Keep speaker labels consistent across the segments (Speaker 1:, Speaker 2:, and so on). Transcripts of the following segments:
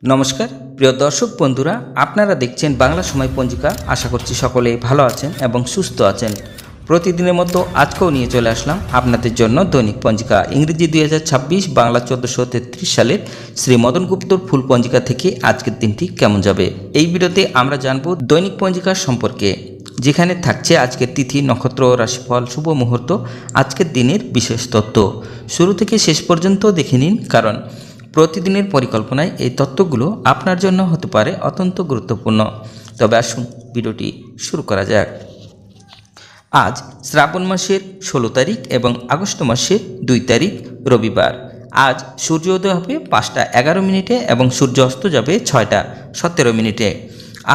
Speaker 1: নমস্কার প্রিয় দর্শক বন্ধুরা, আপনারা দেখছেন বাংলা সময় পঞ্জিকা। আশা করছি সকলে ভালো আছেন এবং সুস্থ আছেন। প্রতিদিনের মতো আজকেও নিয়ে চলে আসলাম আপনাদের জন্য দৈনিক পঞ্জিকা, ইংরেজি 2026, বাংলা 1433 সালের শ্রী মদন গুপ্তর ফুল পঞ্জিকা থেকে আজকের দিনটি কেমন যাবে। এই ভিডিওতে আমরা জানব দৈনিক পঞ্জিকার সম্পর্কে, যেখানে থাকছে আজকের তিথি, নক্ষত্র, রাশিফল, শুভ মুহূর্ত, আজকের দিনের বিশেষ তথ্য। শুরু থেকে শেষ পর্যন্ত দেখে নিন, কারণ প্রতিদিনের পরিকল্পনায় এই তথ্যগুলো আপনার জন্য হতে পারে অত্যন্ত গুরুত্বপূর্ণ। তবে আসুন ভিডিওটি শুরু করা যাক। আজ শ্রাবণ মাসের 16 তারিখ এবং আগস্ট মাসের 2 তারিখ রবিবার। আজ সূর্যোদয় হবে 5টা 11 মিনিটে এবং সূর্য অস্ত যাবে 6টা 17 মিনিটে।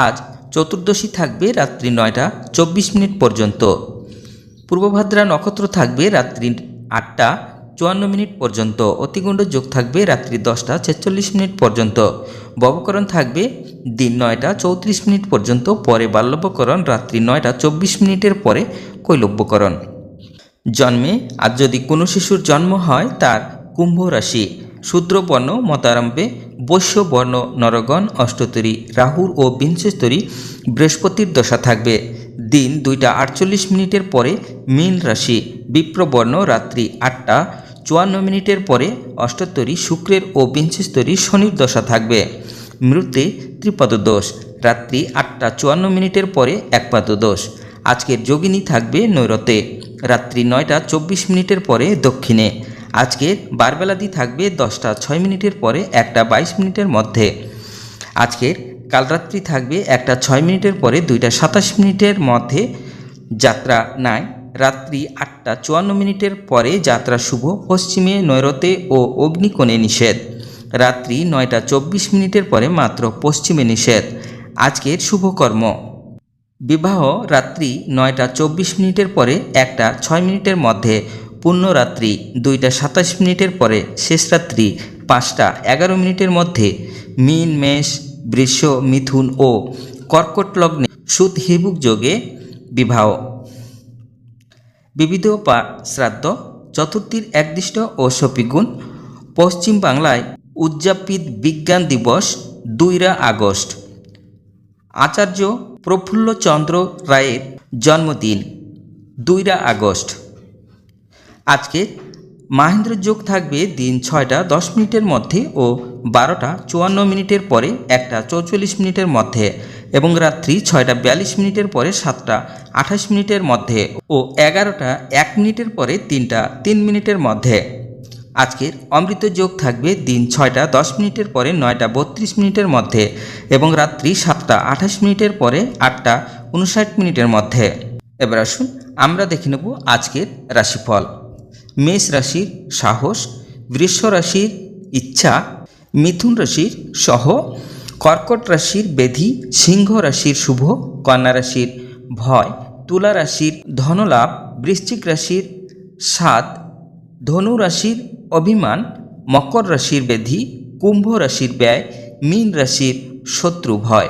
Speaker 1: আজ চতুর্দশী থাকবে রাত্রি 9টা 24 মিনিট পর্যন্ত। পূর্বভাদ্রা নক্ষত্র থাকবে রাত্রি 8টা 54 মিনিট পর্যন্ত। অতিগুণ্ড যোগ থাকবে রাত্রি 10টা 46 মিনিট পর্যন্ত। ববকরণ থাকবে দিন 9টা 34 মিনিট পর্যন্ত, পরে বাল্যবকরণ রাত্রি 9টা 24 মিনিটের পরে কৈলব্যকরণ। জন্মে আজ যদি কোনো শিশুর জন্ম হয়, তার কুম্ভ রাশি, শূদ্রবর্ণ মতারম্ভে, বৈশ্যবর্ণ নরগণ, অষ্টতরী রাহুর ও বিংশস্তরী বৃহস্পতির দশা থাকবে। দিন 2টা 48 মিনিটের পরে মীন রাশি, বিপ্রবর্ণ রাত্রি 8টা 54 মিনিটের পরে অষ্টতরী শুক্রের ও বিংশস্তরী শনির দশা থাকবে। মৃতে ত্রিপদ দোষ, রাত্রি 8টা 54 মিনিটের পরে একপাদ দোষ। আজকের যোগিনী থাকবে নৈরতে, রাত্রি 9টা 24 মিনিটের পরে দক্ষিণে। আজকের বারবেলাদি থাকবে 10টা 6 মিনিটের পরে 1টা 22 মিনিটের মধ্যে। আজকের কালরাত্রি থাকবে 1টা 6 মিনিটের পরে 2টা 27 মিনিটের মধ্যে। যাত্রা নাই, রাত্রি 8টা 54 মিনিটের পরে যাত্রা শুভ, পশ্চিমে নৈরতে ও অগ্নিকোণে নিষেধ। রাত্রি 9টা 24 মিনিটের পরে মাত্র পশ্চিমে নিষেধ। আজকের শুভকর্ম: বিবাহ রাত্রি 9টা 24 মিনিটের পরে 1টা 6 মিনিটের মধ্যে। পুণ্যরাত্রি 2টা 27 মিনিটের পরে, শেষ রাত্রি 5টা 11 মিনিটের মধ্যে। মীন, মেষ, বৃষ, মিথুন ও কর্কট লগ্নে সুদ হিবুক যোগে বিবাহ। বিবিধ বা শ্রাদ্ধ চতুর্থীর একদিষ্ট ও শপিগুণ। পশ্চিম বাংলায় উদযাপিত বিজ্ঞান দিবস 2 আগস্ট। আচার্য প্রফুল্লচন্দ্র রায়ের জন্মদিন 2 আগস্ট। আজকে মাহেন্দ্র যোগ থাকবে দিন 6টা 10 মিনিটের মধ্যে ও 12টা 54 মিনিটের পরে 1টা 44 মিনিটের মধ্যে, এবং রাত্রি 6টা 42 মিনিটের পরে 7টা 28 মিনিটের মধ্যে ও 11টা 1 মিনিটের পরে 3টা 3 মিনিটের মধ্যে। আজকের অমৃত যোগ থাকবে দিন 6টা 10 মিনিটের পরে 9টা 32 মিনিটের মধ্যে, এবং রাত্রি 7টা 28 মিনিটের পরে 8টা 59 মিনিটের মধ্যে। এবার আসুন আমরা দেখে নেব আজকের রাশিফল। মেষ রাশির সাহস, বৃষ রাশির ইচ্ছা, মিথুন রাশির সহ, কর্কট রাশির বেধি, সিংহ রাশির শুভ, কন্যা রাশির ভয়, তুলা রাশির ধনলাভ, বৃশ্চিক রাশির স্বাদ, ধনু রাশির অভিমান, মকর রাশির বেধি, কুম্ভ রাশির ব্যয়, মীন রাশির শত্রু ভয়।